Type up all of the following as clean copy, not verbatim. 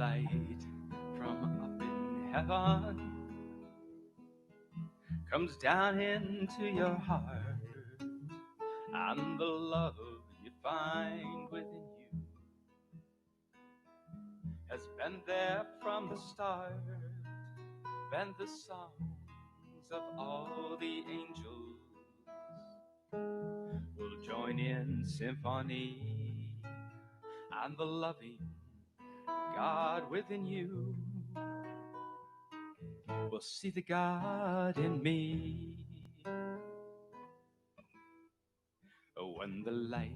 light from up in heaven comes down into your heart, and the love you find within you has been there from the start, been the songs of all the angels will join in symphony, and the loving God within you will see the God in me. When the light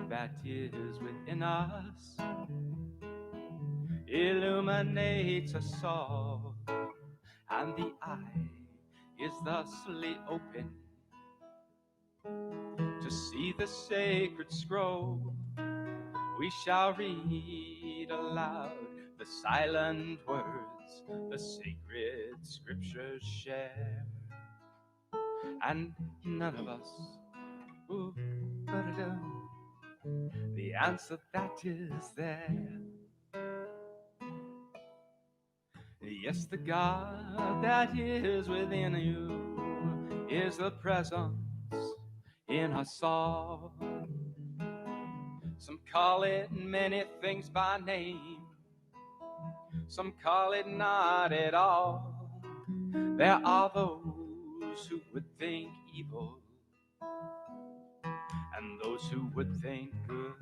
that is within us illuminates us all, and the eye is thusly open to see the sacred scroll, we shall read aloud the silent words the sacred scriptures share, and none of us, ooh, the answer that is there. Yes, the God that is within you is the presence in us all. Some call it many things by name, some call it not at all. There are those who would think evil, and those who would think good,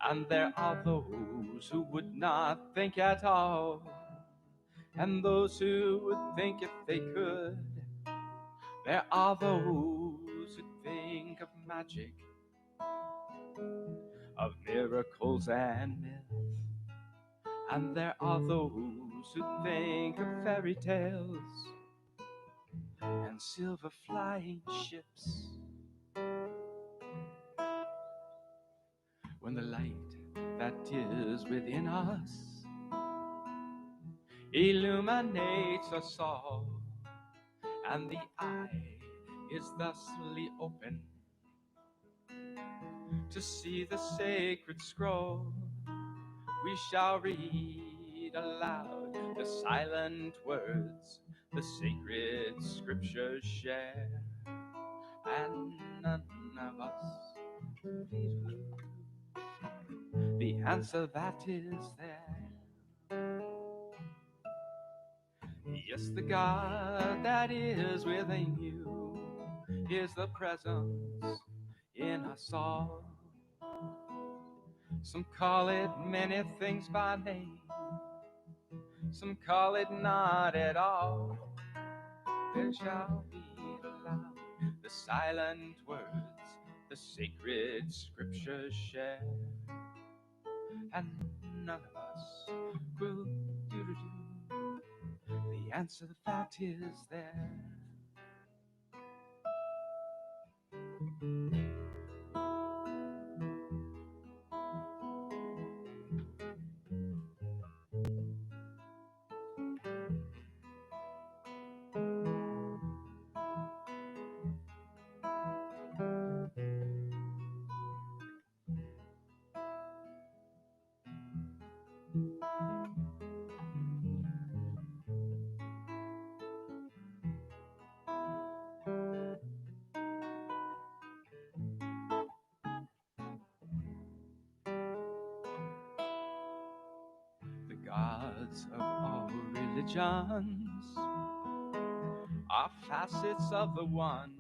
and there are those who would not think at all, and those who would think if they could. There are those who think of magic, of miracles and myth, and there are those who think of fairy tales and silver flying ships. When the light that is within us illuminates us all, and the eye is thusly open to see the sacred scroll, we shall read aloud the silent words the sacred scriptures share, and none of us, the answer that is there. Yes, the God that is within you is the presence in us all. Some call it many things by name, some call it not at all. There shall be aloud the silent words the sacred scriptures share, and none of us will do. The answer that is there. The gods of all religions are facets of the one,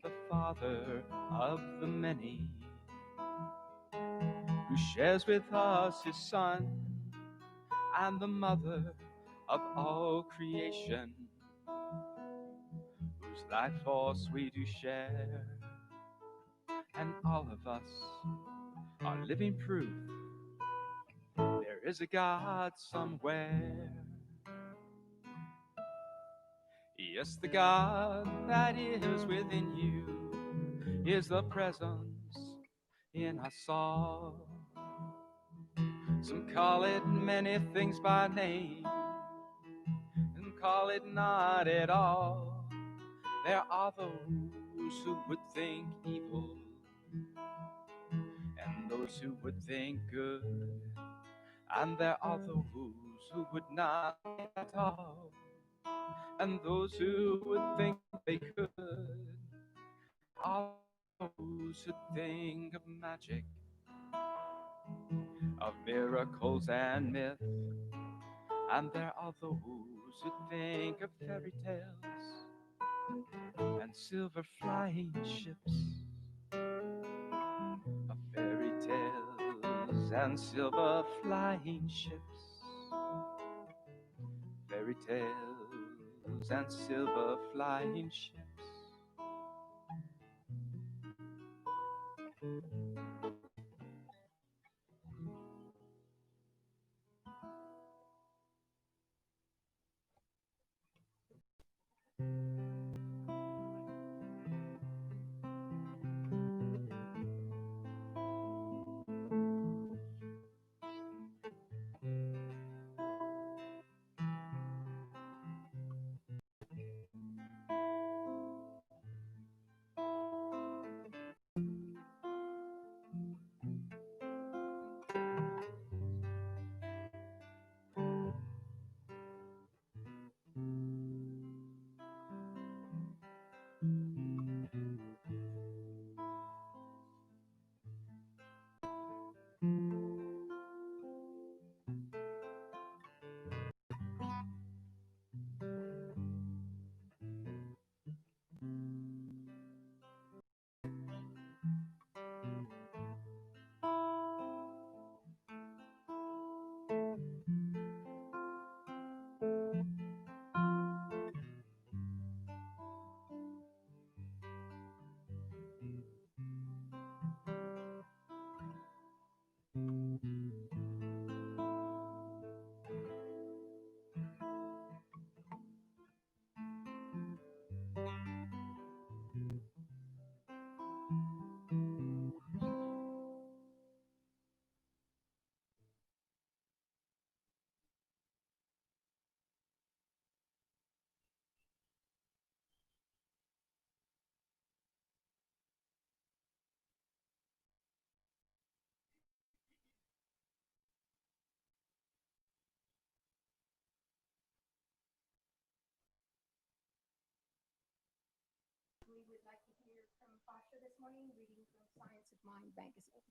the Father of the many, who shares with us his Son, and the Mother of all creation, whose life force we do share. And all of us are living proof there is a God somewhere. Yes, the God that is within you is the presence in us all. Some call it many things by name, and call it not at all. There are those who would think evil, and those who would think good, And there are those who would not think at all, and those who would think they could. There are those who think of magic, of miracles and myth, and there are those who think of fairy tales and silver flying ships, of fairy tales and silver flying ships, fairy tales and silver flying ships. We would like to hear from Pasha this morning, reading from Science of Mind magazine.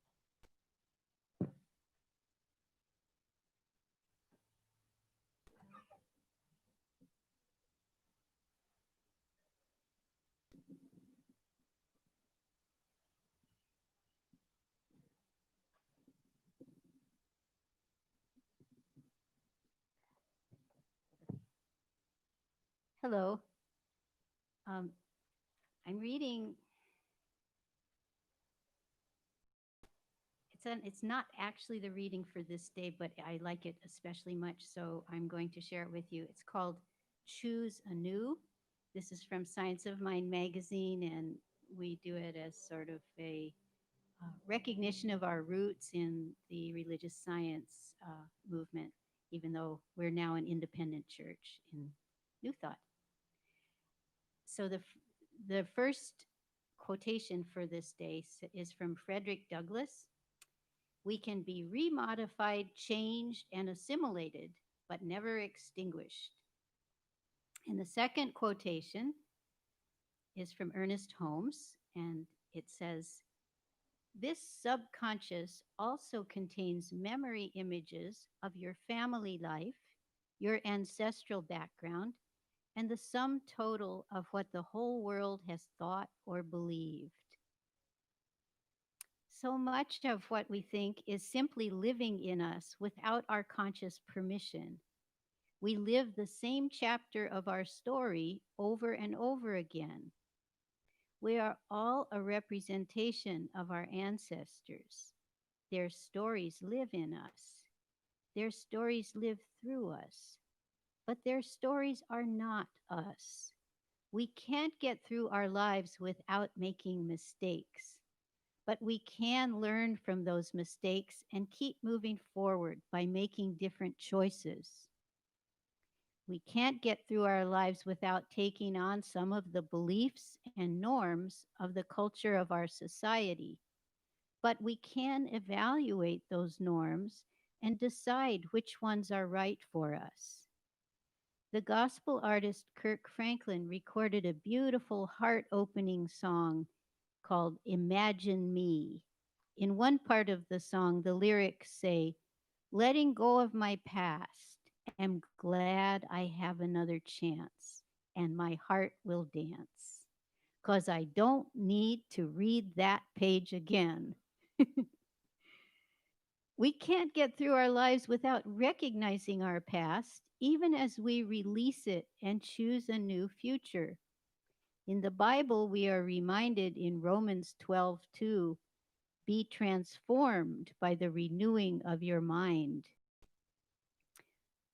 Hello. Um, I'm reading. It's not actually the reading for this day, but I like it especially much, so I'm going to share it with you. It's called Choose Anew. This is from Science of Mind magazine, and we do it as sort of a recognition of our roots in the religious science movement, even though we're now an independent church in New Thought. So the first quotation for this day is from Frederick Douglass. We can be remodified, changed, and assimilated, but never extinguished. And the second quotation is from Ernest Holmes, and it says, this subconscious also contains memory images of your family life, your ancestral background, and the sum total of what the whole world has thought or believed. So much of what we think is simply living in us without our conscious permission. We live the same chapter of our story over and over again. We are all a representation of our ancestors. Their stories live in us. Their stories live through us. But their stories are not us. We can't get through our lives without making mistakes. But we can learn from those mistakes and keep moving forward by making different choices. We can't get through our lives without taking on some of the beliefs and norms of the culture of our society. But we can evaluate those norms and decide which ones are right for us. The gospel artist Kirk Franklin recorded a beautiful heart opening song called Imagine Me. In one part of the song, the lyrics say, letting go of my past, am glad I have another chance, and my heart will dance. 'Cause I don't need to read that page again. We can't get through our lives without recognizing our past, even as we release it and choose a new future. In the Bible, we are reminded in Romans 12:2, be transformed by the renewing of your mind.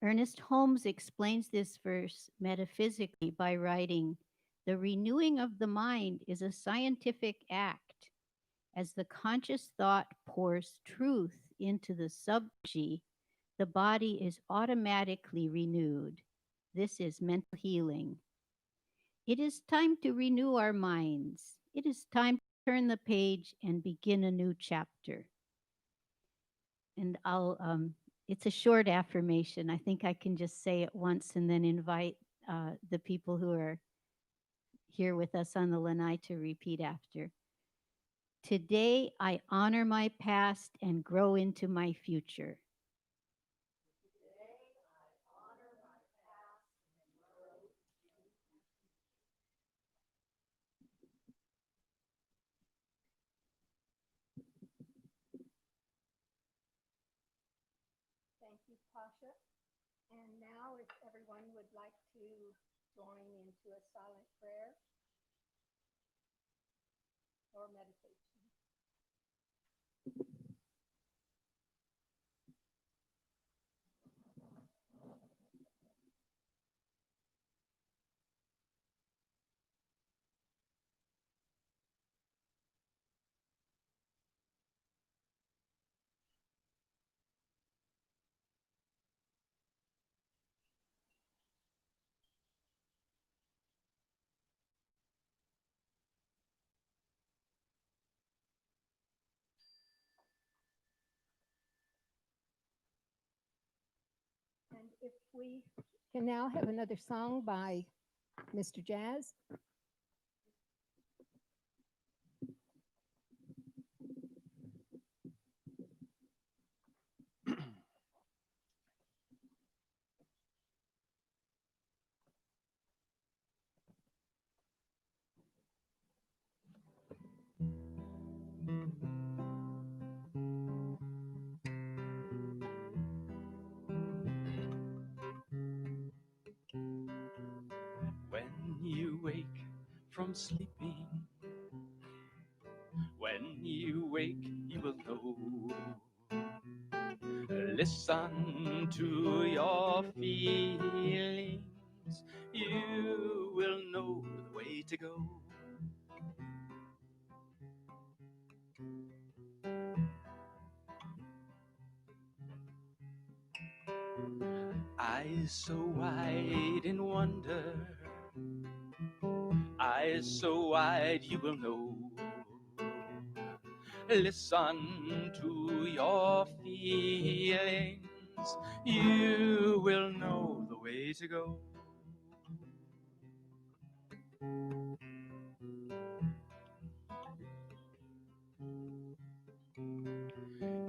Ernest Holmes explains this verse metaphysically by writing, the renewing of the mind is a scientific act. As the conscious thought pours truth into the subji, the body is automatically renewed. This is mental healing. It is time to renew our minds. It is time to turn the page and begin a new chapter. And it's a short affirmation. I think I can just say it once and then invite the people who are here with us on the lanai to repeat after. Today, I honor my past and grow into my future. Thank you, Pasha. And now, if everyone would like to join into a silent prayer or meditation. And if we can now have another song by Mr. Jazz. When you wake from sleeping, when you wake, you will know. Listen to your feelings, you will know the way to go. Eyes so wide in wonder, eyes so wide you will know. Listen to your feelings, you will know the way to go.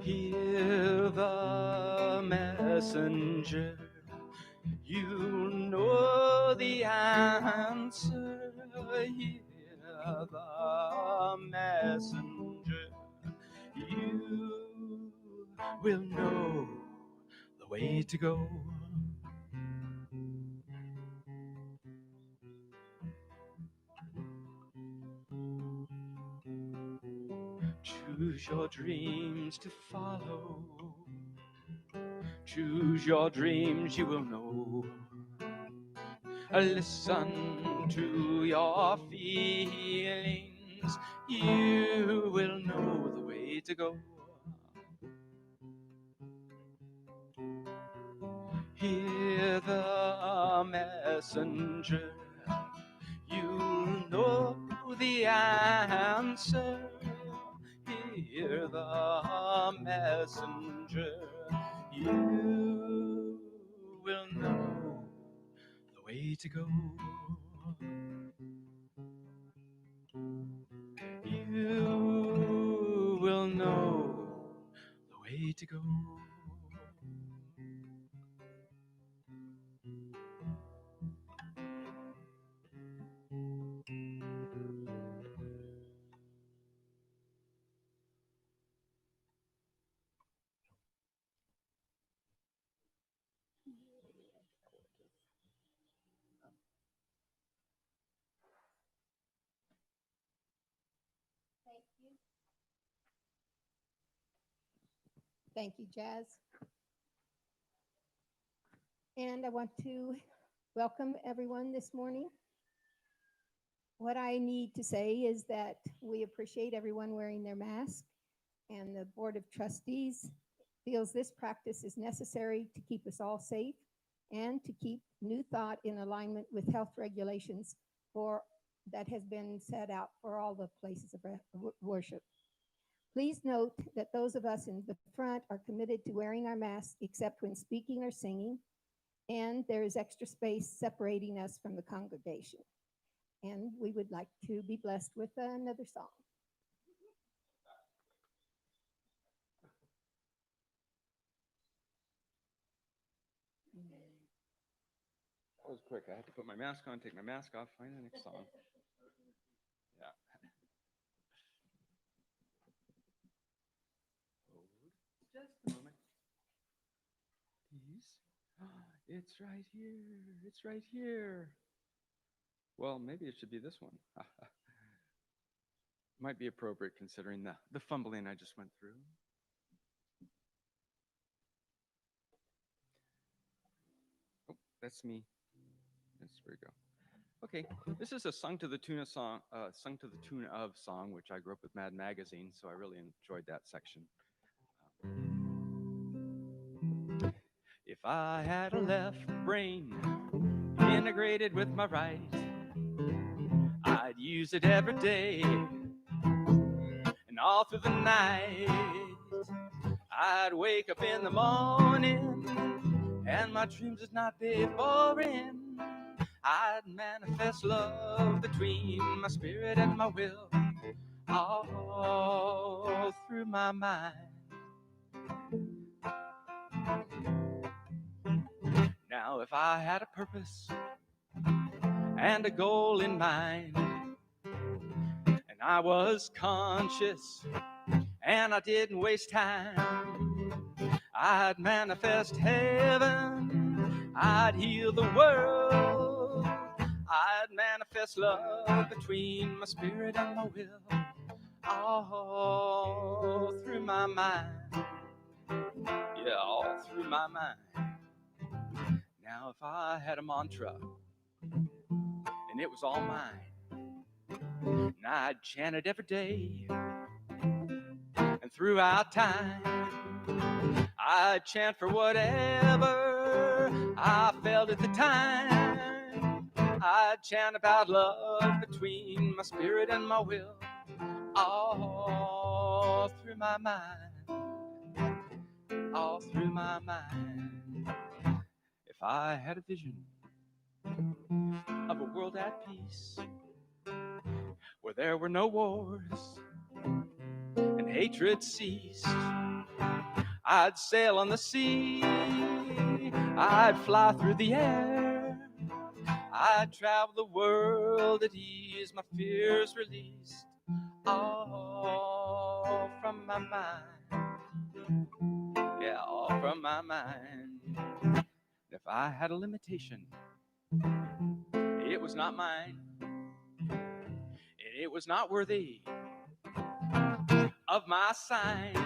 Hear the messenger, you know the answer. Hear the messenger, you will know the way to go. Choose your dreams to follow. Choose your dreams, you will know. Listen to your feelings, you will know the way to go. Hear the messenger, you'll know the answer. Hear the messenger, You will know the way to go. You will know the way to go. Thank you, Jazz. And I want to welcome everyone this morning. What I need to say is that we appreciate everyone wearing their mask, and the Board of Trustees feels this practice is necessary to keep us all safe and to keep New Thought in alignment with health regulations that has been set out for all the places of worship. Please note that those of us in the front are committed to wearing our masks except when speaking or singing, and there is extra space separating us from the congregation. And we would like to be blessed with another song. That was quick. I had to put my mask on, take my mask off, find the next song. Yeah. Just a moment. Please. It's right here. It's right here. Well, maybe it should be this one. Might be appropriate considering the fumbling I just went through. Oh, that's me. That's where we go. Okay, this is a sung to the tune of song, which I grew up with Mad Magazine, so I really enjoyed that section. If I had a left brain integrated with my right, I'd use it every day and all through the night. I'd wake up in the morning and my dreams would not be boring. I'd manifest love between my spirit and my will, all through my mind. Now if I had a purpose and a goal in mind, and I was conscious and I didn't waste time, I'd manifest heaven, I'd heal the world, I'd manifest love between my spirit and my will, all through my mind. Yeah, all through my mind. Now if I had a mantra and it was all mine, and I'd chant it every day and throughout time, I'd chant for whatever I felt at the time. I'd chant about love between my spirit and my will, all through my mind, all through my mind. If I had a vision of a world at peace, where there were no wars and hatred ceased, I'd sail on the sea, I'd fly through the air, I'd travel the world at ease, my fears released, all from my mind. Yeah, all from my mind. If I had a limitation, it was not mine, and it was not worthy of my sign.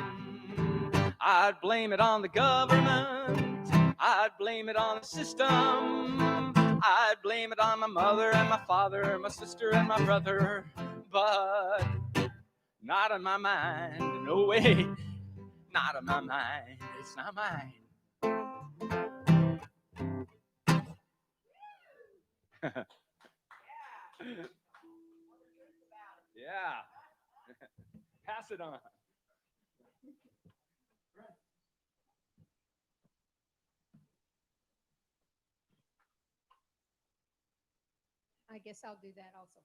I'd blame it on the government, I'd blame it on the system, I'd blame it on my mother and my father, my sister and my brother, but not on my mind. No way, not on my mind. It's not mine. Yeah. Pass it on. I guess I'll do that also.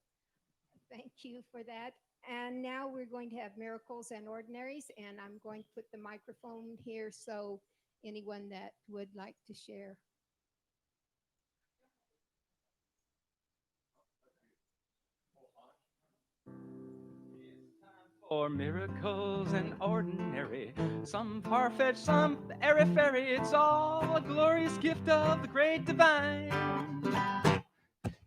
Thank you for that. And now we're going to have miracles and ordinaries, and I'm going to put the microphone here so anyone that would like to share. For miracles and ordinary, some far-fetched, some airy-fairy, it's all a glorious gift of the great divine.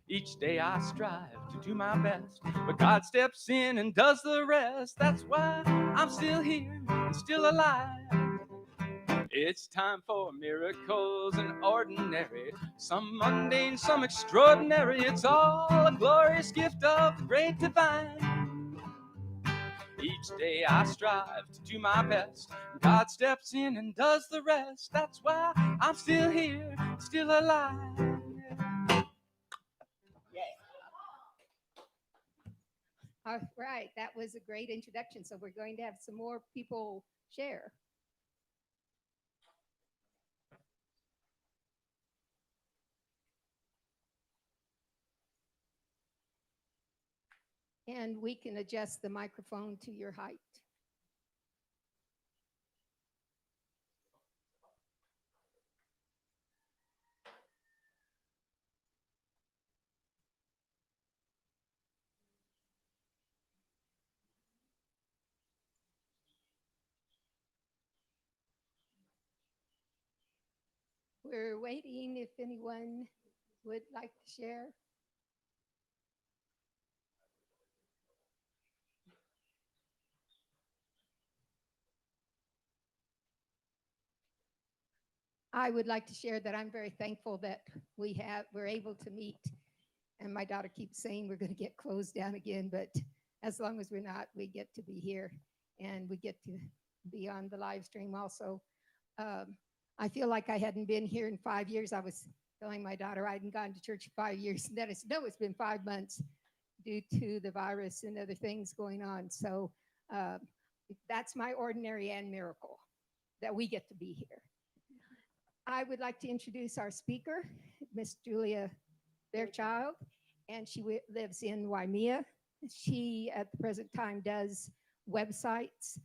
Each day I strive to do my best, but God steps in and does the rest. That's why I'm still here and still alive. It's time for miracles and ordinary, some mundane, some extraordinary. It's all a glorious gift of the great divine. Each day I strive to do my best. God steps in and does the rest. That's why I'm still here, still alive. All right, that was a great introduction. So we're going to have some more people share. And we can adjust the microphone to your height. We're waiting if anyone would like to share. I would like to share that I'm very thankful that we're able to meet. And my daughter keeps saying we're going to get closed down again, but as long as we're not, we get to be here and we get to be on the live stream also. I feel like I hadn't been here in 5 years. I was telling my daughter I hadn't gone to church in 5 years. And then it's been 5 months due to the virus and other things going on. So that's my ordinary and miracle that we get to be here. I would like to introduce our speaker, Miss Julia Fairchild, and she lives in Waimea. She, at the present time, does websites,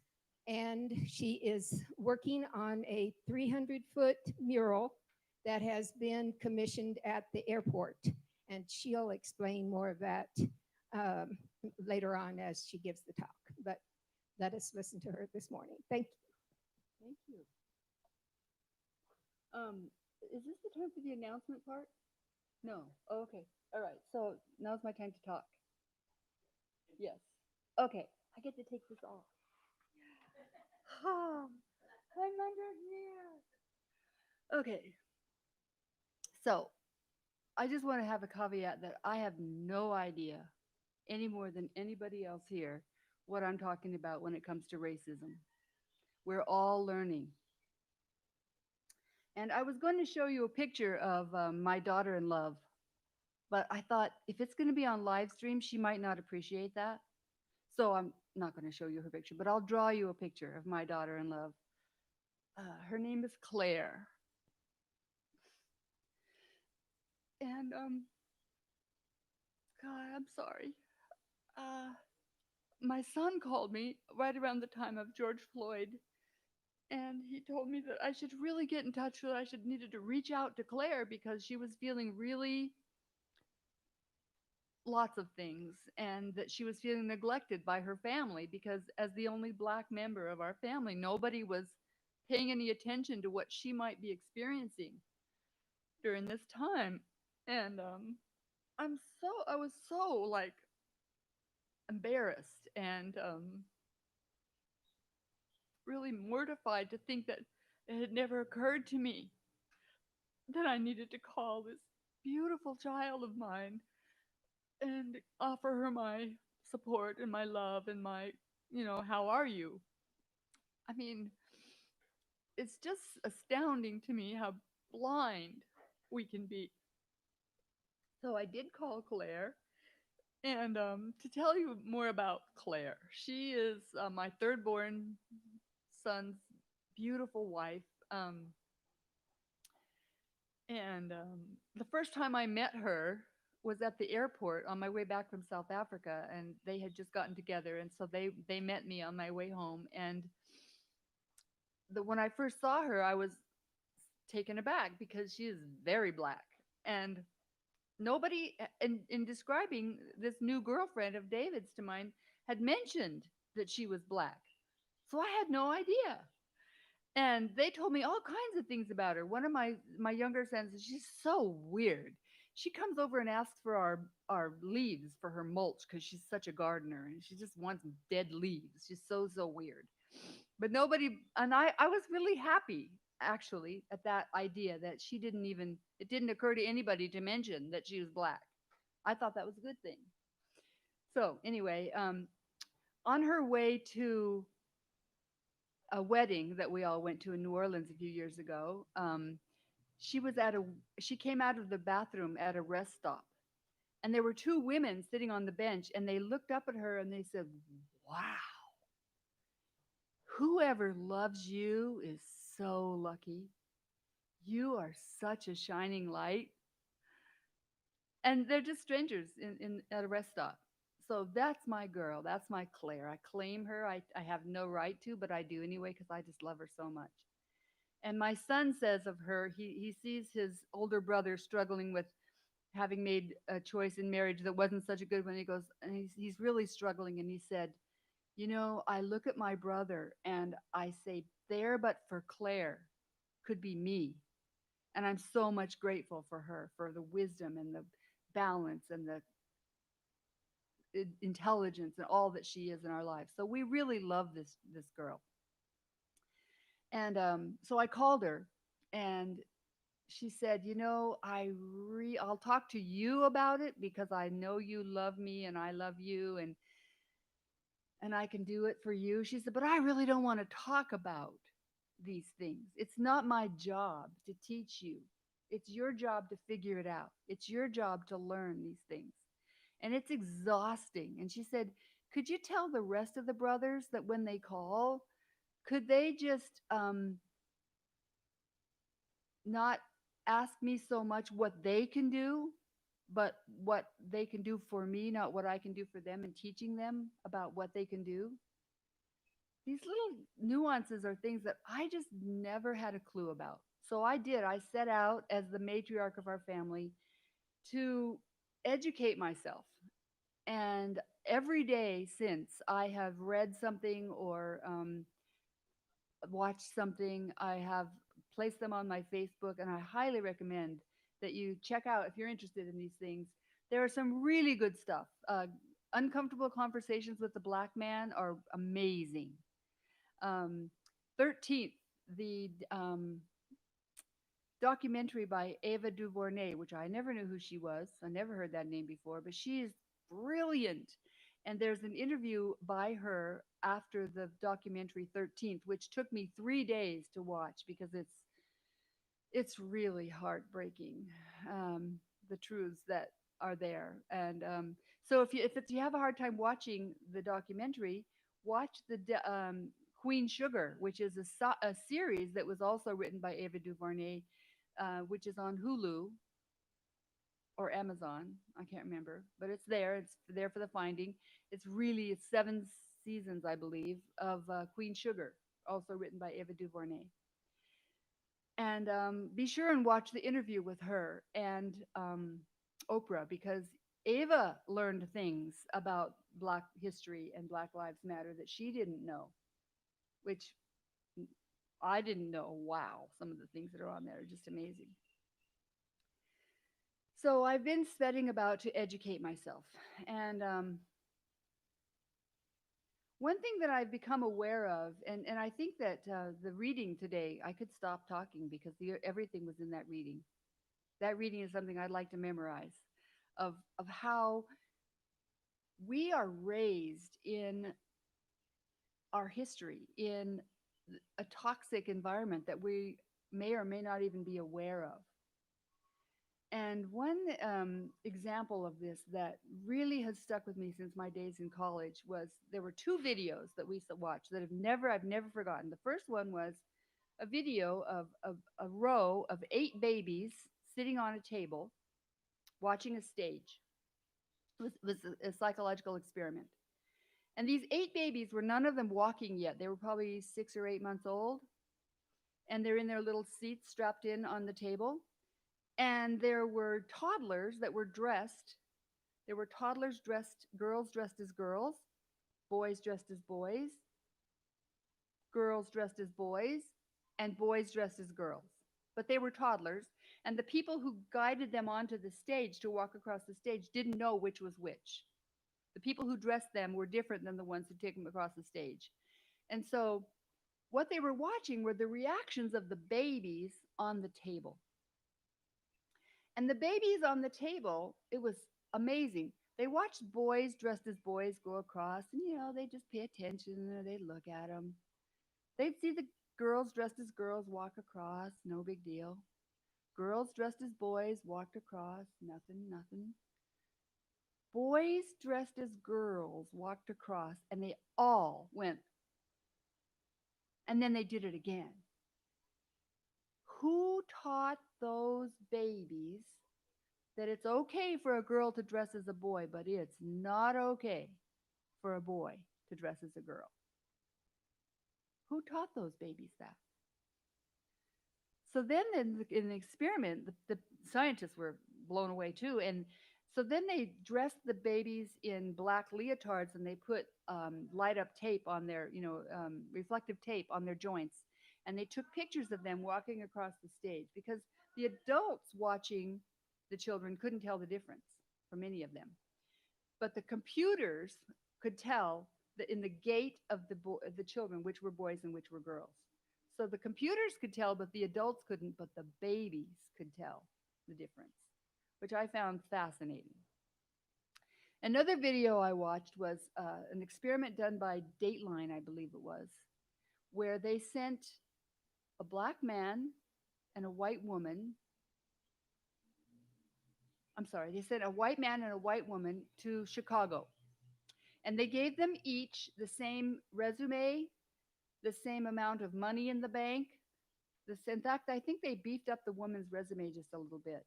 and she is working on a 300-foot mural that has been commissioned at the airport, and she'll explain more of that later on as she gives the talk. But let us listen to her this morning. Thank you. Thank you. Is this the time for the announcement part? No. Oh, okay. All right. So now's my time to talk. Yes. Okay. I get to take this off. Oh, I'm under here. Okay. So I just want to have a caveat that I have no idea any more than anybody else here what I'm talking about when it comes to racism. We're all learning. And I was going to show you a picture of my daughter in love, but I thought if it's going to be on live stream, she might not appreciate that. So I'm not going to show you her picture, but I'll draw you a picture of my daughter in love. Her name is Claire. And, God, I'm sorry. My son called me right around the time of George Floyd, and he told me that I should really get in touch with her. I needed to reach out to Claire because she was feeling really lots of things, and that she was feeling neglected by her family because as the only Black member of our family, nobody was paying any attention to what she might be experiencing during this time. And I was so like embarrassed and really mortified to think that it had never occurred to me that I needed to call this beautiful child of mine and offer her my support and my love and my, how are you? I mean, it's just astounding to me how blind we can be. So I did call Claire. And to tell you more about Claire, she is my third born son's beautiful wife. And the first time I met her, was at the airport on my way back from South Africa, and they had just gotten together, and so they met me on my way home. And when I first saw her, I was taken aback because she is very black, and nobody in describing this new girlfriend of David's to mine had mentioned that she was black. So I had no idea. And they told me all kinds of things about her. One of my younger sons, she's so weird. She comes over and asks for our leaves for her mulch because she's such a gardener and she just wants dead leaves. She's so weird. But nobody, and I was really happy actually at that idea that she didn't even, it didn't occur to anybody to mention that she was black. I thought that was a good thing. So anyway, on her way to a wedding that we all went to in New Orleans a few years ago, she was at a she came out of the bathroom at a rest stop, and there were two women sitting on the bench, and they looked up at her and they said, "Wow, whoever loves you is so lucky. You are such a shining light." And they're just strangers in at a rest stop. So that's my girl. That's my Claire. I claim her. I have no right to, but I do anyway because I just love her so much. And my son says of her, he sees his older brother struggling with having made a choice in marriage that wasn't such a good one. He goes, and he's really struggling. And he said, "You know, I look at my brother and I say, there, but for Claire, could be me." And I'm so much grateful for her, for the wisdom and the balance and the intelligence and all that she is in our lives. So we really love this girl. And so I called her, and she said, "You know, I'll talk to you about it because I know you love me and I love you, and I can do it for you." She said, "But I really don't want to talk about these things. It's not my job to teach you. It's your job to figure it out. It's your job to learn these things. And it's exhausting." And she said, "Could you tell the rest of the brothers that when they call, could they just not ask me so much what they can do, but what they can do for me, not what I can do for them, and teaching them about what they can do?" These little nuances are things that I just never had a clue about. So I did. I set out as the matriarch of our family to educate myself. And every day since, I have read something or watched something. I have placed them on my Facebook, and I highly recommend that you check out if you're interested in these things. There are some really good stuff. Uncomfortable Conversations with the Black Man are amazing. um, 13th, the documentary by Ava DuVernay, which I never knew who she was. I never heard that name before, but she is brilliant. And there's an interview by her after the documentary 13th, which took me 3 days to watch because it's really heartbreaking, the truths that are there. And so if you have a hard time watching the documentary, watch the Queen Sugar, which is a series that was also written by Ava DuVernay, which is on Hulu or Amazon. I can't remember, but it's there. It's there for the finding. It's 7 seasons, I believe, of Queen Sugar, also written by Ava DuVernay. And be sure and watch the interview with her and Oprah, because Ava learned things about Black history and Black Lives Matter that she didn't know, which I didn't know. Wow, some of the things that are on there are just amazing. So I've been studying about to educate myself. And one thing that I've become aware of, and I think that the reading today, I could stop talking because everything was in that reading. That reading is something I'd like to memorize, of how we are raised in our history in a toxic environment that we may or may not even be aware of. And one example of this that really has stuck with me since my days in college was there were two videos that we watched that I've never forgotten. The first one was a video of a row of 8 babies sitting on a table watching a stage. It was a psychological experiment. And these 8 babies were none of them walking yet. They were probably 6 or 8 months old. And they're in their little seats strapped in on the table. And there were toddlers that were dressed. There were toddlers dressed, girls dressed as girls, boys dressed as boys, girls dressed as boys, and boys dressed as girls. But they were toddlers, and the people who guided them onto the stage to walk across the stage didn't know which was which. The people who dressed them were different than the ones who take them across the stage. And so what they were watching were the reactions of the babies on the table. And the babies on the table, it was amazing. They watched boys dressed as boys go across, and they just pay attention and they'd look at them. They'd see the girls dressed as girls walk across, no big deal. Girls dressed as boys walked across, nothing, nothing. Boys dressed as girls walked across, and they all went. And then they did it again. Who taught those babies that it's okay for a girl to dress as a boy, but it's not okay for a boy to dress as a girl? Who taught those babies that? So then in the experiment, the scientists were blown away too. And so then they dressed the babies in black leotards, and they put light up tape on their, reflective tape on their joints. And they took pictures of them walking across the stage, because the adults watching the children couldn't tell the difference from any of them. But the computers could tell that in the gait of the children, which were boys and which were girls. So the computers could tell, but the adults couldn't, but the babies could tell the difference, which I found fascinating. Another video I watched was an experiment done by Dateline, I believe it was, where they sent a black man and a white woman. I'm sorry, they sent a white man and a white woman to Chicago. And they gave them each the same resume, the same amount of money in the bank. In fact, I think they beefed up the woman's resume just a little bit.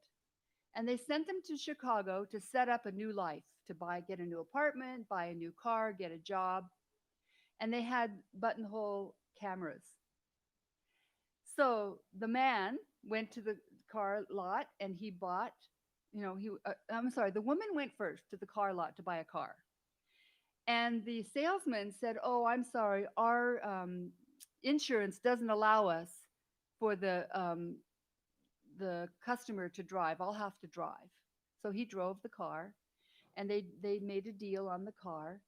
And they sent them to Chicago to set up a new life, to get a new apartment, buy a new car, get a job. And they had buttonhole cameras. So the man went to the car lot and he bought, the woman went first to the car lot to buy a car. And the salesman said, "Oh, I'm sorry, our insurance doesn't allow us for the customer to drive. I'll have to drive." So he drove the car, and they made a deal on the car,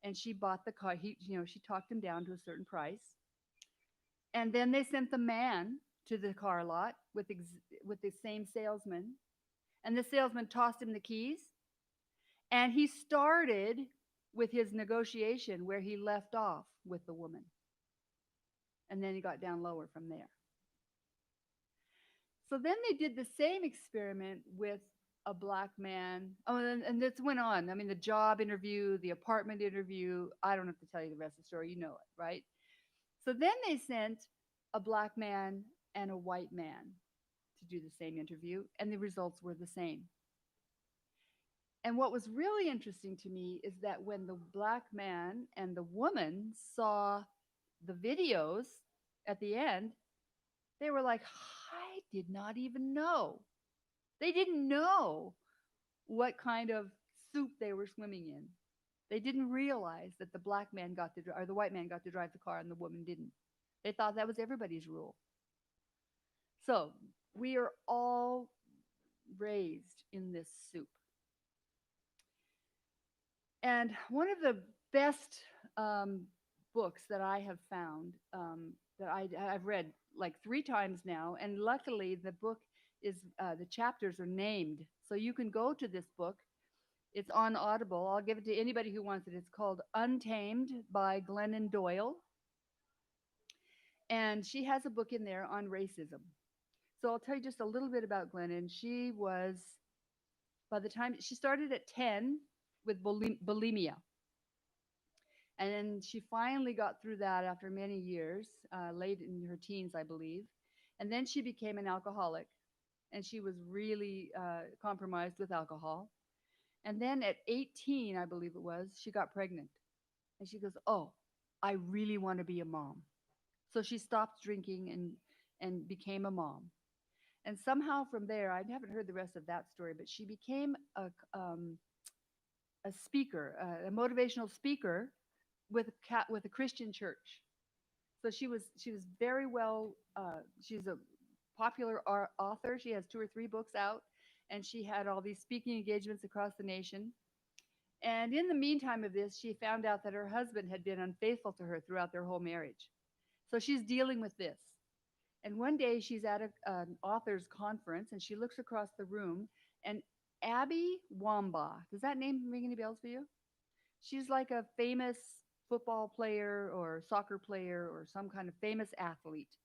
and she bought the car. She talked him down to a certain price, and then they sent the man to the car lot with the same salesman, and the salesman tossed him the keys, and he started with his negotiation where he left off with the woman. And then he got down lower from there. So then they did the same experiment with a black man. Oh, and this went on. I mean, the job interview, the apartment interview. I don't have to tell you the rest of the story. You know it, right? So then they sent a black man and a white man to do the same interview, and the results were the same. And what was really interesting to me is that when the black man and the woman saw the videos at the end, they were like, "I did not even know." They didn't know what kind of soup they were swimming in. They didn't realize that the white man got to drive the car and the woman didn't. They thought that was everybody's rule. So we are all raised in this soup. And one of the best books that I have found, that I've read like 3 times now, and luckily the book is, the chapters are named. So you can go to this book. It's on Audible. I'll give it to anybody who wants it. It's called Untamed by Glennon Doyle. And she has a book in there on racism. So I'll tell you just a little bit about Glennon. She was, by the time she started at 10, with bulimia. And then she finally got through that after many years, late in her teens, I believe. And then she became an alcoholic. and she was really compromised with alcohol. And then at 18, I believe it was, she got pregnant. And she goes, "Oh, I really want to be a mom." So she stopped drinking and became a mom. And somehow from there, I haven't heard the rest of that story, but she became a speaker, a motivational speaker with a Christian church. So she was very well. She's a popular author. She has 2 or 3 books out, and she had all these speaking engagements across the nation. And in the meantime of this, she found out that her husband had been unfaithful to her throughout their whole marriage. So she's dealing with this. And one day she's at an author's conference and she looks across the room, and Abby Wamba, does that name ring any bells for you? She's like a famous football player or soccer player or some kind of famous athlete,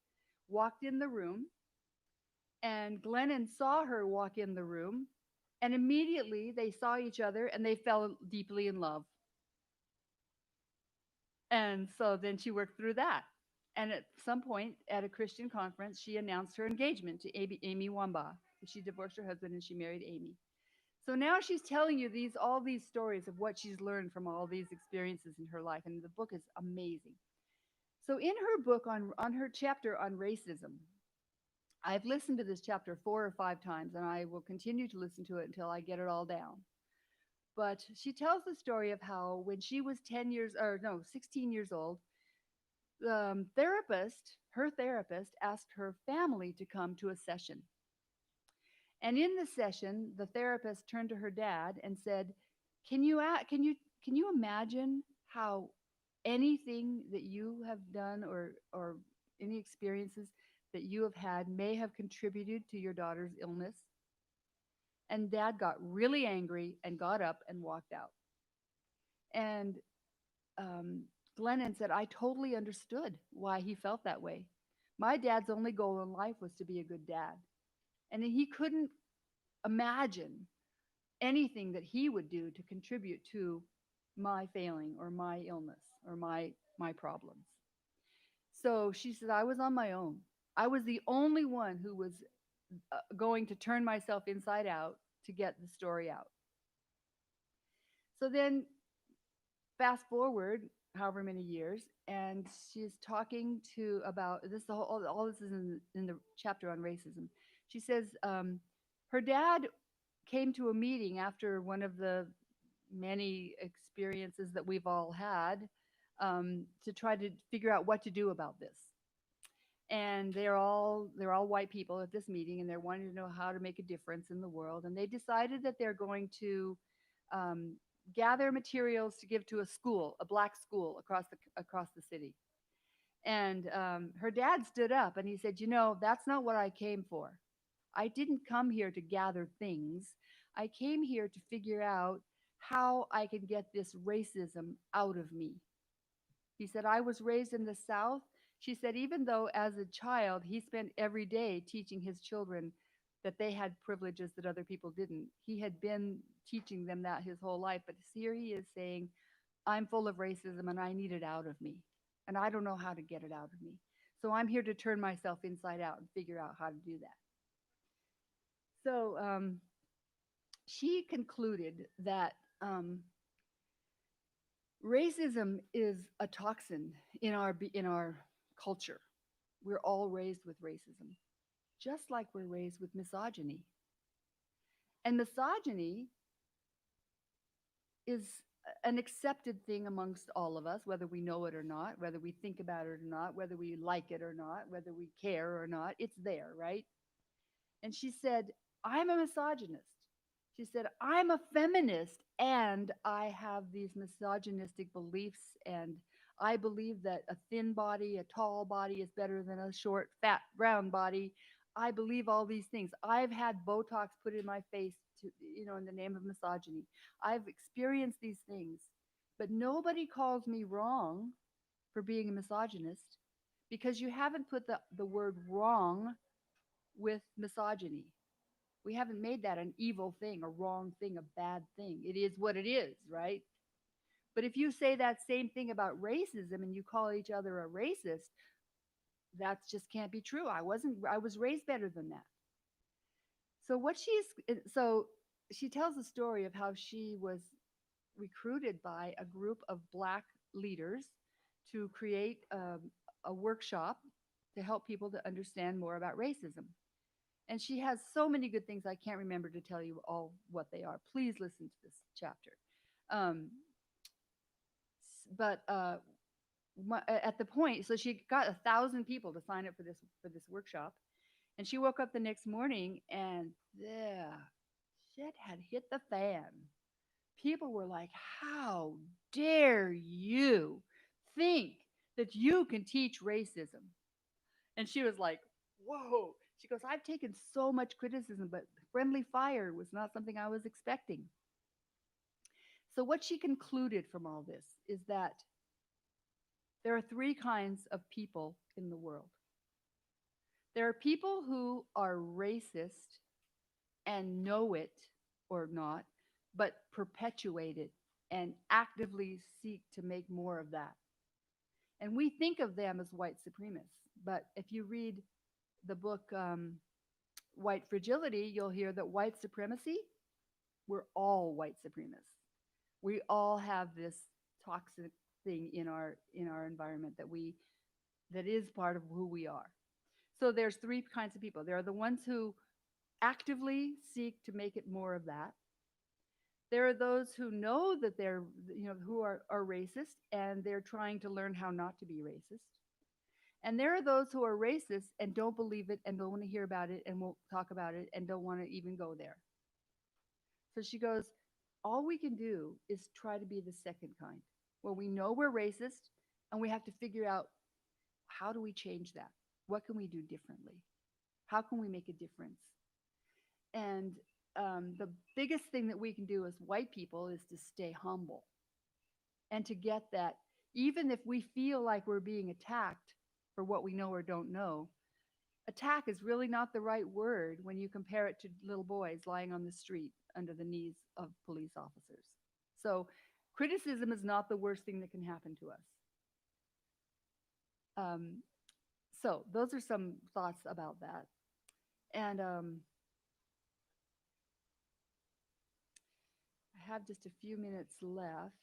walked in the room, and Glennon saw her walk in the room, and immediately they saw each other and they fell deeply in love. And so then she worked through that. And at some point at a Christian conference, she announced her engagement to Amy Wamba. She divorced her husband and she married Amy. So now she's telling you all these stories of what she's learned from all these experiences in her life. And the book is amazing. So in her book on her chapter on racism, I've listened to this chapter 4 or 5 times, and I will continue to listen to it until I get it all down. But she tells the story of how when she was 10 years, or no, 16 years old, the her therapist, asked her family to come to a session. And in the session, the therapist turned to her dad and said, can you imagine how anything that you have done or any experiences that you have had may have contributed to your daughter's illness?" And dad got really angry and got up and walked out. And um, Glennon said, "I totally understood why he felt that way. My dad's only goal in life was to be a good dad. And he couldn't imagine anything that he would do to contribute to my failing or my illness or my problems." So she said, "I was on my own. I was the only one who was going to turn myself inside out to get the story out." So then fast forward however many years, and she's talking to about this. All this is in the chapter on racism. She says her dad came to a meeting after one of the many experiences that we've all had, to try to figure out what to do about this. And they're all white people at this meeting, and they're wanting to know how to make a difference in the world. And they decided that they're going to um, gather materials to give to a school, a black school across the city. And her dad stood up and he said, "That's not what I came for. I didn't come here to gather things. I came here to figure out how I can get this racism out of me." He said, "I was raised in the South." She said, even though as a child he spent every day teaching his children that they had privileges that other people didn't, he had been teaching them that his whole life. But here he is saying, "I'm full of racism and I need it out of me. And I don't know how to get it out of me. So I'm here to turn myself inside out and figure out how to do that." So she concluded that racism is a toxin in our culture. We're all raised with racism, just like we're raised with misogyny. And misogyny is an accepted thing amongst all of us, whether we know it or not, whether we think about it or not, whether we like it or not, whether we care or not. It's there, right? And she said, "I'm a misogynist." She said, "I'm a feminist and I have these misogynistic beliefs, and I believe that a thin body, a tall body is better than a short, fat, brown body. I believe all these things. I've had Botox put in my face in the name of misogyny. I've experienced these things, but nobody calls me wrong for being a misogynist because you haven't put the word wrong with misogyny. We haven't made that an evil thing, a wrong thing, a bad thing. It is what it is, right? But if you say that same thing about racism and you call each other a racist, that just can't be true. I was raised better than that." So so she tells the story of how she was recruited by a group of black leaders to create a workshop to help people to understand more about racism. And she has so many good things. I can't remember to tell you all what they are. Please listen to this chapter. Um, but at the point, so she got 1,000 people to sign up for this workshop, and she woke up the next morning and yeah, shit had hit the fan. People were like, "How dare you think that you can teach racism?" And she was like, "Whoa." She goes, "I've taken so much criticism, but friendly fire was not something I was expecting." So, what she concluded from all this is that there are three kinds of people in the world. There are people who are racist and know it or not, but perpetuate it and actively seek to make more of that. And we think of them as white supremacists. But if you read the book White Fragility, you'll hear that white supremacy, we're all white supremacists. We all have this toxic thing in our environment that is part of who we are. So there's three kinds of people. There are the ones who actively seek to make it more of that. There are those who know that they're, who are racist and they're trying to learn how not to be racist. And there are those who are racist and don't believe it and don't want to hear about it and won't talk about it and don't want to even go there. So she goes, all we can do is try to be the second kind, where we know we're racist and we have to figure out, how do we change that? What can we do differently? How can we make a difference? And the biggest thing that we can do as white people is to stay humble and to get that even if we feel like we're being attacked for what we know or don't know, attack is really not the right word when you compare it to little boys lying on the street under the knees of police officers. So criticism is not the worst thing that can happen to us. Um, so those are some thoughts about that. And I have just a few minutes left.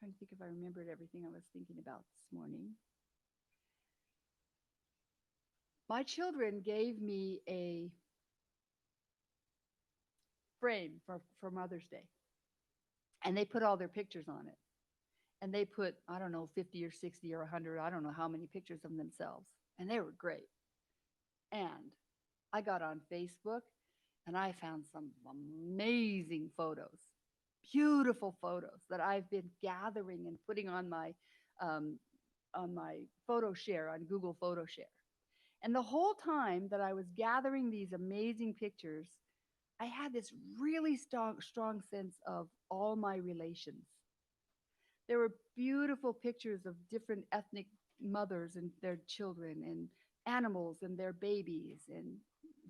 I'm trying to think if I remembered everything I was thinking about this morning. My children gave me a frame for Mother's Day, and they put all their pictures on it. And they put, I don't know, 50 or 60 or 100, I don't know how many pictures of themselves. And they were great. And I got on Facebook and I found some amazing photos, beautiful photos that I've been gathering and putting um, on my photo share on Google Photo Share. And the whole time that I was gathering these amazing pictures, I had this really strong sense of all my relations. There were beautiful pictures of different ethnic mothers and their children, and animals and their babies, and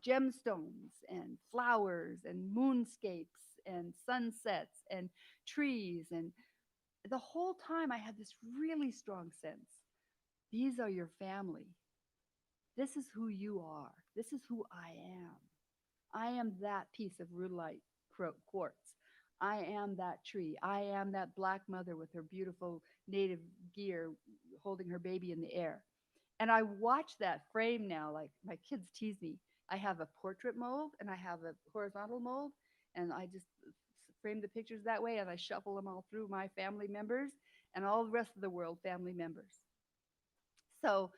gemstones and flowers and moonscapes and sunsets and trees. And the whole time I had this really strong sense, these are your family. This is who you are. This is who I am. I am that piece of rhyolite quartz. I am that tree. I am that black mother with her beautiful native gear holding her baby in the air. And I watch that frame now, like my kids tease me. I have a portrait mold and I have a horizontal mold, and I just frame the pictures that way, and I shuffle them all through my family members and all the rest of the world family members. So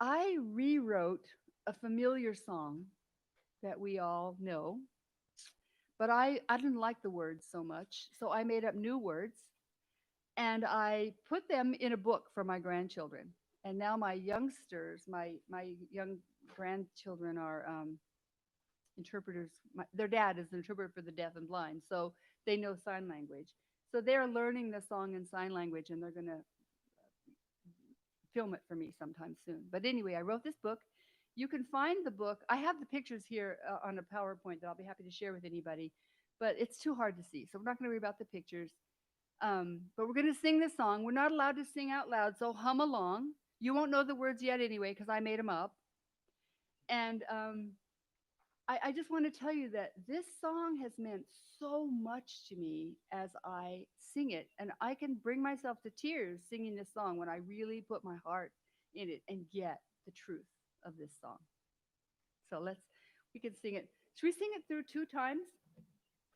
I rewrote a familiar song that we all know, but I didn't like the words so much. So I made up new words and I put them in a book for my grandchildren. And now my youngsters, my young grandchildren are interpreters. Their dad is an interpreter for the deaf and blind, so they know sign language. So they're learning the song in sign language, and they're going to film it for me sometime soon. But anyway, I wrote this book. You can find the book. I have the pictures here on a PowerPoint that I'll be happy to share with anybody, but it's too hard to see. So we're not going to worry about the pictures. But we're going to sing this song. We're not allowed to sing out loud, so hum along. You won't know the words yet anyway because I made them up. And I just want to tell you that this song has meant so much to me as I sing it. And I can bring myself to tears singing this song when I really put my heart in it and get the truth of this song. So we can sing it. Should we sing it through 2 times?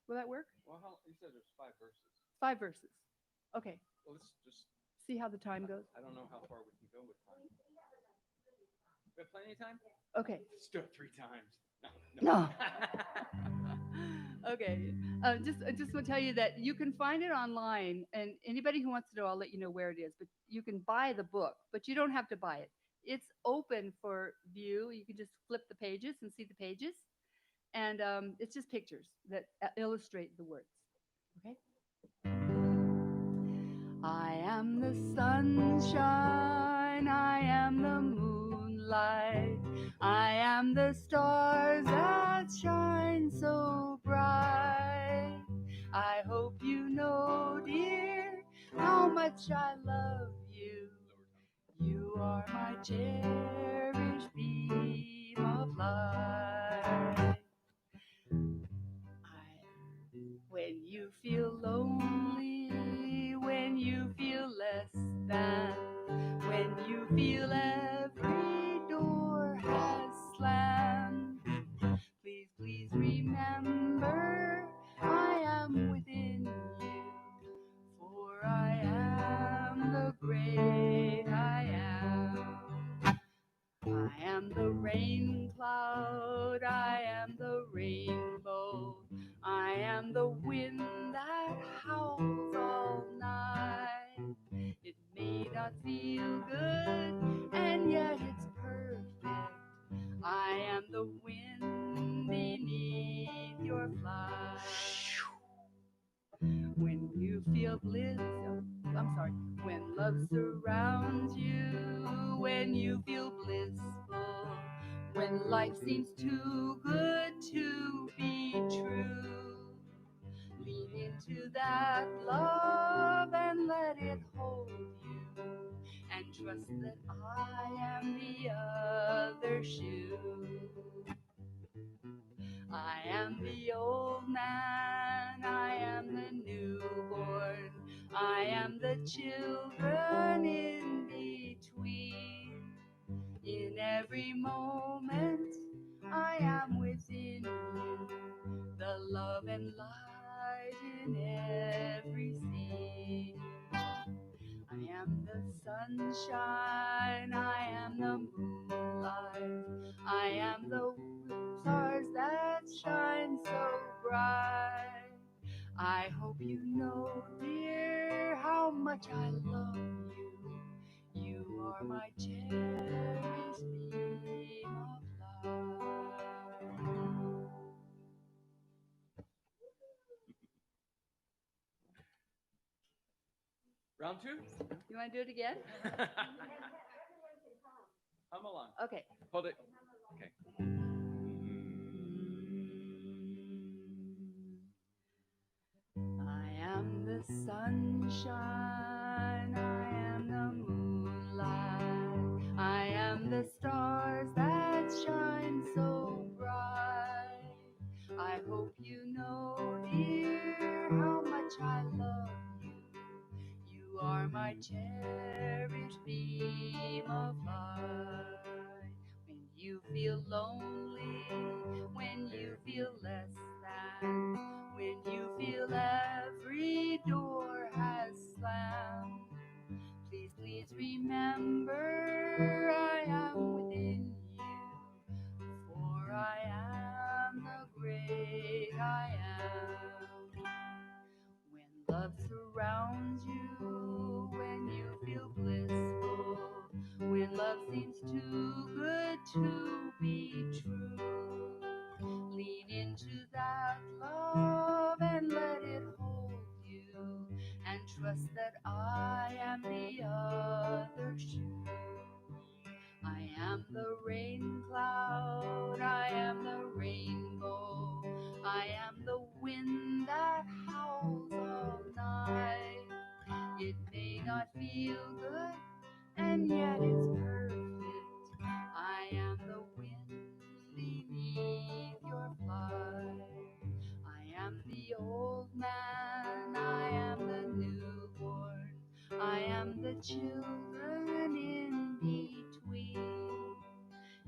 Will that work? Well, you said there's 5 verses. 5 verses. Okay. Well, let's just see how the time goes. I don't know how far we can go with time. We have plenty of time? Okay. Let's do it 3 times. No. Okay. I just want to tell you that you can find it online, and anybody who wants to know, I'll let you know where it is. But you can buy the book, but you don't have to buy it. It's open for view. You can just flip the pages and see the pages, and it's just pictures that illustrate the words. Okay. I am the sunshine, I am the moonlight, I am the stars that shine so bright. I hope you know, dear, how much I love you. You are my cherished beam of light. When you feel lonely, when you feel less than, when you feel every door has slammed, please, please remember I am within you, for I am the great I am. I am the rain cloud, I am the rainbow, I am the wind that howls all night. It may not feel good, and yet it's perfect. I am the wind beneath your flight. When you feel bliss, when love surrounds you, when you feel blissful, when life seems too good to be true, lean into that love and let it hold you, and trust that I am the other shoe. I am the old man, I am the newborn, I am the children in between. In every moment, I am within you, the love and light in every scene. I am the sunshine, I am the moonlight, I am the stars that shine so bright. I hope you know, dear, how much I love you. You are my cherished beam of light. Round 2? You want to do it again? Hum along. Okay. Hold it. Okay. I am the sunshine, I am the moonlight, I am the stars that shine so bright. I hope you know, dear, how much I love you. You are my cherished beam of light. When you feel lonely, when you feel less than, when you feel every door has slammed, please, please remember I am within you, for I am the great I am. When love surrounds you, when you feel blissful, when love seems too good to be true, lean into that love and let it hold you, and trust that I am the other shoe. I am the rain cloud, I am the rainbow, I am the wind that howls all night. It may not feel good, and yet it's perfect. I am the wind beneath your old man, I am the newborn, I am the children in between.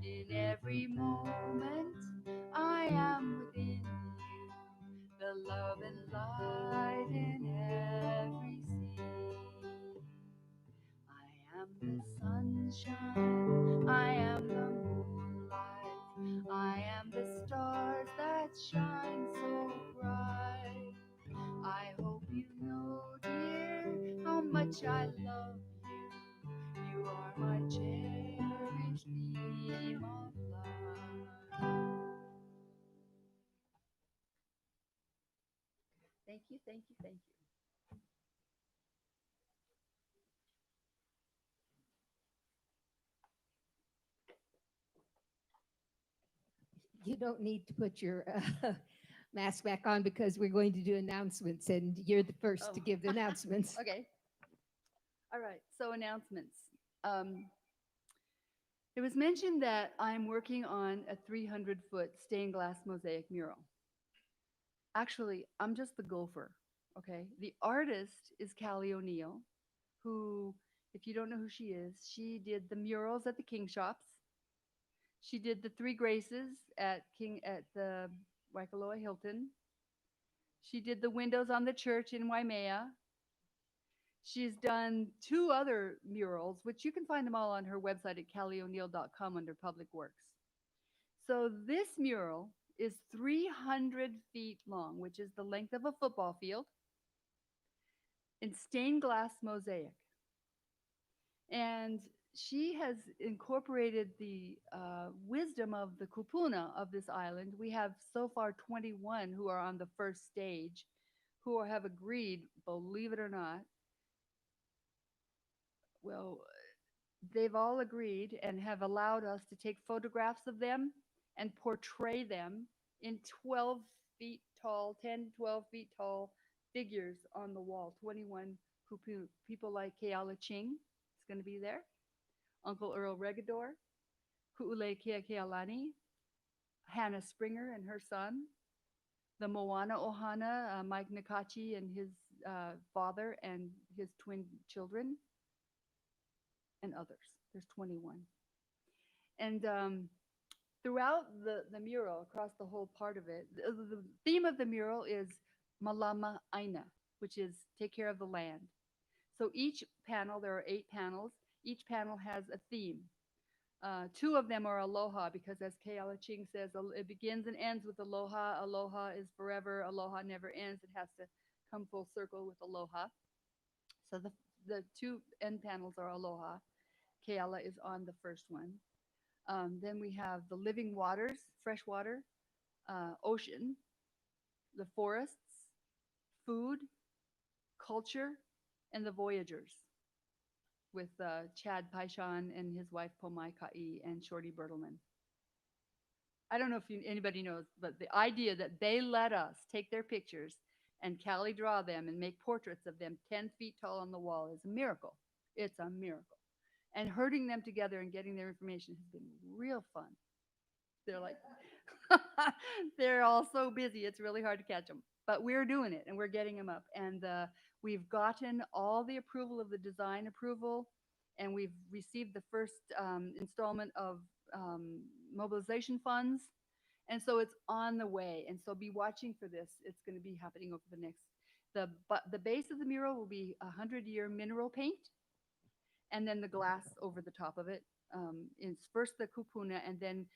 In every moment, I am within you, the love and light in every scene. I am the sunshine, I am the moonlight, I am the stars that shine so bright. I hope you know, dear, how much I love you. You are my cherished theme of life. Thank you, thank you, thank you. You don't need to put your mask back on because we're going to do announcements, and you're the first to Oh. give the announcements. Okay. All right. So announcements. Um, it was mentioned that I'm working on a 300-foot stained glass mosaic mural. Actually, I'm just the gopher. Okay. The artist is Callie O'Neill, who, if you don't know who she did the murals at the King Shops. She did the Three Graces at the Waikoloa Hilton. She did the windows on the church in Waimea. She's done two other murals, which you can find them all on her website at callieo'neill.com under Public Works. So this mural is 300 feet long, which is the length of a football field, in stained glass mosaic. And she has incorporated the wisdom of the kupuna of this island. We have so far 21 who are on the first stage who have agreed, believe it or not, well, they've all agreed and have allowed us to take photographs of them and portray them in 12 feet tall, 10, 12 feet tall figures on the wall. 21 people like Keala Ching is going to be there, Uncle Earl Regador, Ku'ule Keakealani, Hannah Springer and her son, the Moana Ohana, Mike Nakachi and his father and his twin children, and others. There's 21. And throughout the mural, across the whole part of it, the theme of the mural is Malama Aina, which is take care of the land. So each panel, there are 8 panels, each panel has a theme. 2 of them are aloha because, as Keala Ching says, it begins and ends with aloha. Aloha is forever. Aloha never ends. It has to come full circle with aloha. So the 2 end panels are aloha. Keala is on the first one. Then we have the living waters, fresh water, ocean, the forests, food, culture, and the voyagers with Chad Paishan and his wife Pomai Ka'i and Shorty Bertelman. I don't know if anybody knows, but the idea that they let us take their pictures and Callie draw them and make portraits of them 10 feet tall on the wall is a miracle. It's a miracle. And herding them together and getting their information has been real fun. They're like, they're all so busy. It's really hard to catch them. But we're doing it and we're getting them up. And we've gotten all the approval of the design approval. And we've received the first installment of mobilization funds. And so it's on the way. And so be watching for this. It's going to be happening over the next. The base of the mural will be 100-year mineral paint, and then the glass over the top of it. Is first the kupuna, and then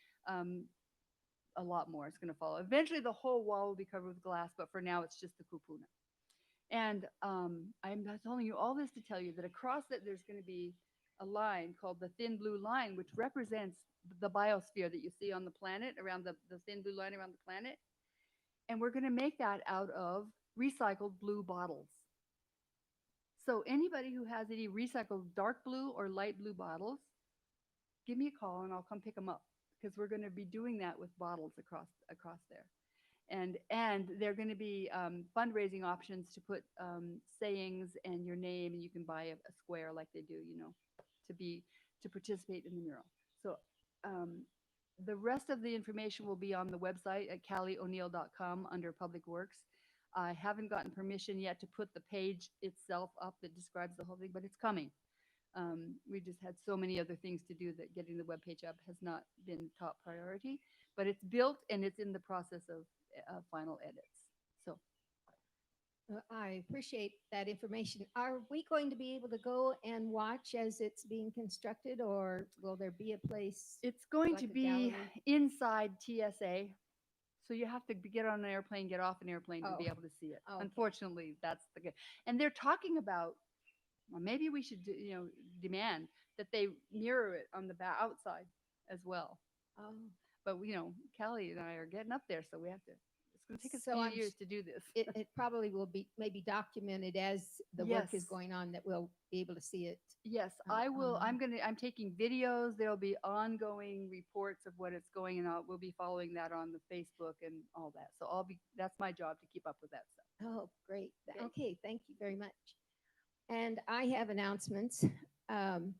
a lot more is going to follow. Eventually, the whole wall will be covered with glass, but for now, it's just the kupuna. And I'm telling you all this to tell you that across it, there's going to be a line called the thin blue line, which represents the biosphere that you see on the planet, around the thin blue line around the planet. And we're going to make that out of recycled blue bottles. So anybody who has any recycled dark blue or light blue bottles, give me a call and I'll come pick them up, because we're going to be doing that with bottles across there. And they're going to be fundraising options to put sayings and your name, and you can buy a square like they do, to participate in the mural. So the rest of the information will be on the website at callieo'neill.com under Public Works. I haven't gotten permission yet to put the page itself up that describes the whole thing, but it's coming. We just had so many other things to do that getting the webpage up has not been top priority. But it's built and it's in the process of final edits. So I appreciate that information. Are we going to be able to go and watch as it's being constructed, or will there be a place? it's going Like to a be gallery? inside TSA. So you have to get on an airplane, get off an airplane to be Oh. able to see it. Okay. Unfortunately, that's the good. And they're talking about, well, maybe we should, demand that they mirror it on the outside as well. Um, But Kelly and I are getting up there, so we have to. It's going to take us So a few I'm years s- to do this. it probably will be maybe documented as the work is Yes. going on, that we'll be able to see it. Yes, Uh, I will. online. I'm taking videos. There'll be ongoing reports of what it's going, and we'll be following that on the Facebook and all that. So that's my job to keep up with that stuff. Oh, great. Okay. Okay, thank you very much. And I have announcements. Um,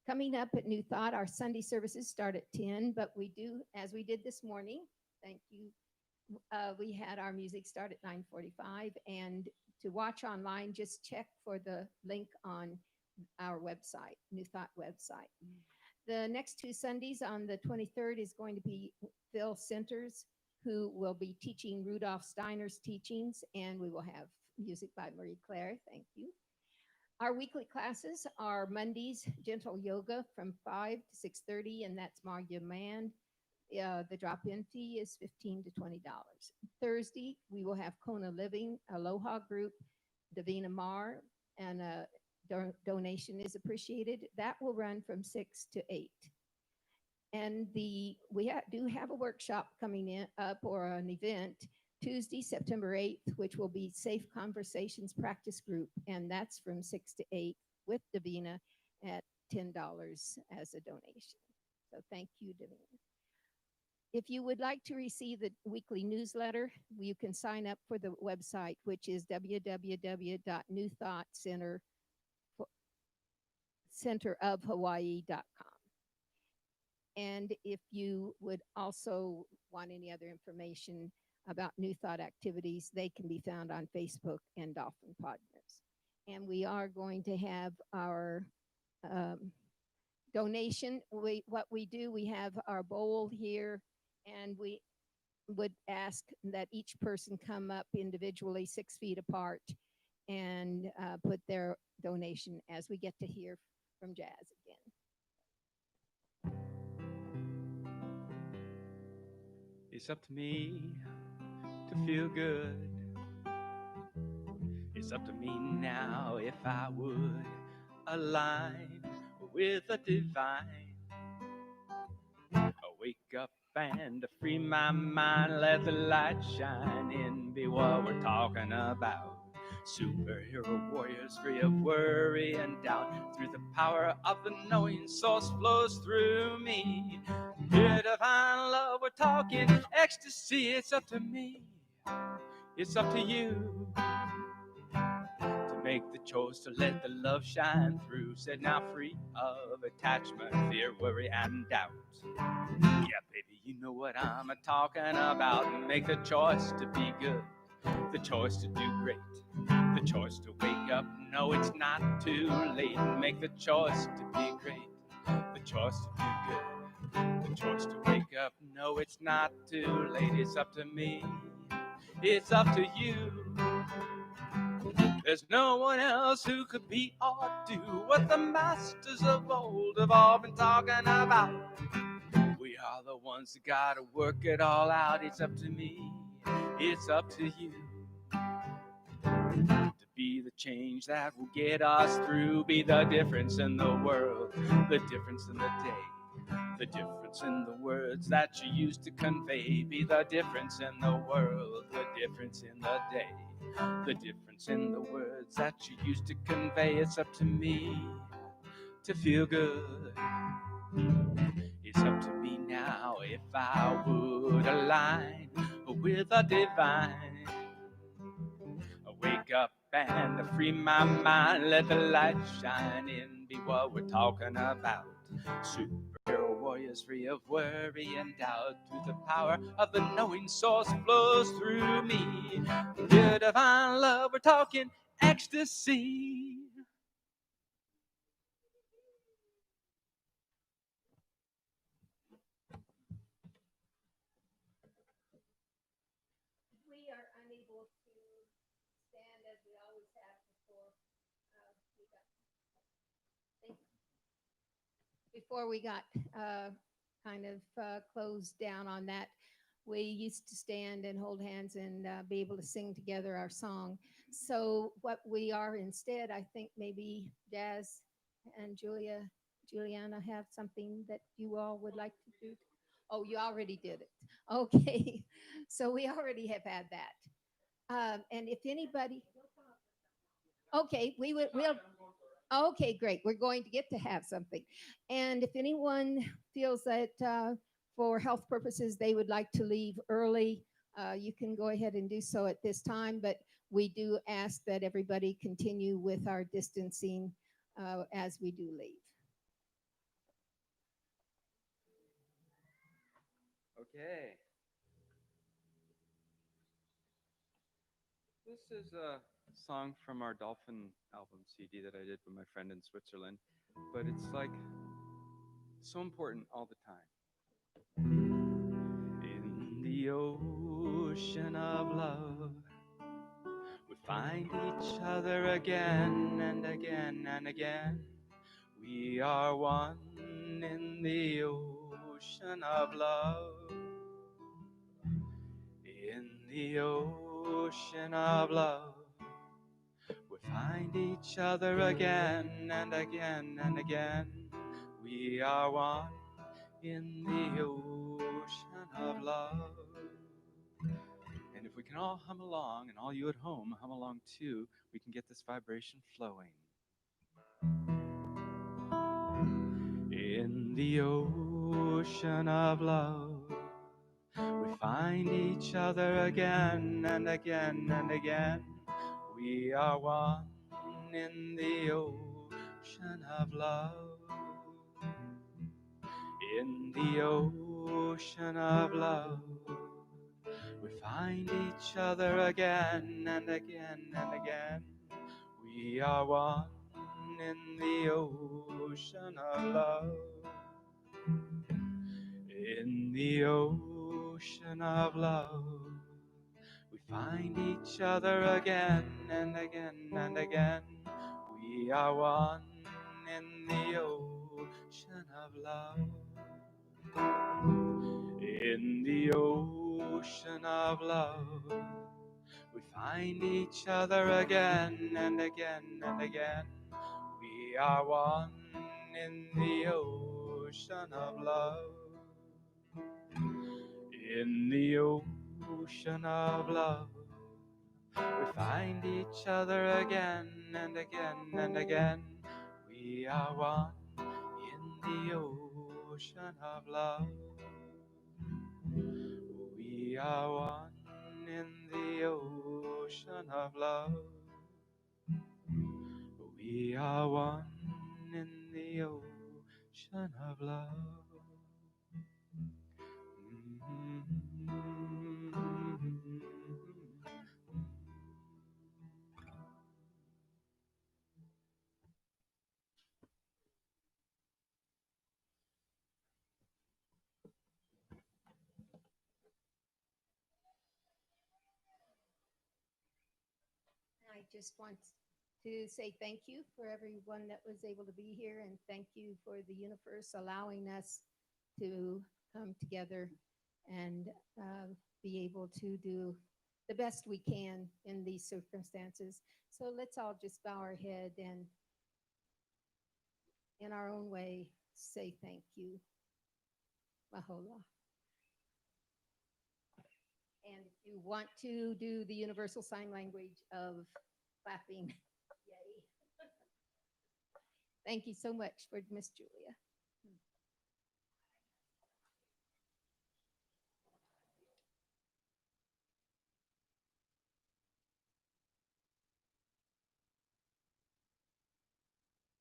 Coming up at New Thought, our Sunday services start at 10, but we do, as we did this morning, thank you. We had our music start at 9:45, and to watch online, just check for the link on our website, New Thought website. The next 2 Sundays, on the 23rd, is going to be Phil Centers, who will be teaching Rudolph Steiner's teachings, and we will have music by Marie Claire. Thank you. Our weekly classes are Mondays, gentle yoga from 5 to 6:30, and that's Margia Mann. The drop-in fee is $15 to $20. Thursday, we will have Kona Living, Aloha Group, Davina Mar, and a donation is appreciated. That will run from 6 to 8. And we do have a workshop coming in up, or an event, Tuesday, September 8th, which will be Safe Conversations Practice Group, and that's from 6 to 8 with Davina at $10 as a donation. So thank you, Davina. If you would like to receive the weekly newsletter, you can sign up for the website, which is www.newthoughtcenterofhawaii.com. And if you would also want any other information about New Thought activities, they can be found on Facebook and Dolphin Partners. And we are going to have our donation. What we do, we have our bowl here, and we would ask that each person come up individually 6 feet apart and put their donation as we get to hear from Jazz again. It's up to me to feel good. It's up to me now if I would align with the divine. Wake up and free my mind, let the light shine in, be what we're talking about. Superhero warriors free of worry and doubt. Through the power of the knowing, source flows through me. Dear divine love, we're talking ecstasy. It's up to me, it's up to you, to make the choice to let the love shine through. Set now free of attachment, fear, worry, and doubt. Yeah, baby, you know what I'm talking about. Make the choice to be good, the choice to do great, the choice to wake up. No, it's not too late. Make the choice to be great, the choice to do good, the choice to wake up. No, it's not too late. It's up to me, it's up to you. There's no one else who could be or do what the masters of old have all been talking about. We are the ones that gotta work it all out. It's up to me, it's up to you, to be the change that will get us through. Be the difference in the world, the difference in the day, the difference in the words that you used to convey. Be the difference in the world, the difference in the day, the difference in the words that you used to convey. It's up to me to feel good. It's up to me now if I would align with the divine. Wake up and free my mind, let the light shine in, be what we're talking about. Super Hero warriors free of worry and doubt. Through the power of the knowing source flows through me. Dear divine love, we're talking ecstasy. We are unable to stand as we always have before we got kind of closed down on that. We used to stand and hold hands and be able to sing together our song. So what we are instead, I think maybe Jazz and Juliana have something that you all would like to do. Oh, you already did it. Okay, so we already have had that. And if anybody, okay, we'll. Okay, great. We're going to get to have something. And if anyone feels that for health purposes they would like to leave early, you can go ahead and do so at this time. But we do ask that everybody continue with our distancing as we do leave. Okay. This is a song from our Dolphin album CD that I did with my friend in Switzerland, but it's like so important all the time. In the ocean of love, we find each other again and again and again. We are one in the ocean of love. In the ocean of love, we find each other again and again and again. We are one in the ocean of love. And if we can all hum along, and all you at home hum along too, we can get this vibration flowing. In the ocean of love, we find each other again and again and again. We are one in the ocean of love. In the ocean of love, we find each other again and again and again. We are one in the ocean of love. In the ocean of love, we find each other again and again and again. We are one in the ocean of love. In the ocean of love, we find each other again and again and again. We are one in the ocean of love. In the ocean of love, we find each other again and again and again. We are one in the ocean of love. We are one in the ocean of love. We are one in the ocean of love. I just want to say thank you for everyone that was able to be here, and thank you for the universe allowing us to come together and be able to do the best we can in these circumstances. So let's all just bow our head and, in our own way, say thank you. Mahola. And if you want to do the universal sign language of clapping, yay. Thank you so much for Miss Julia.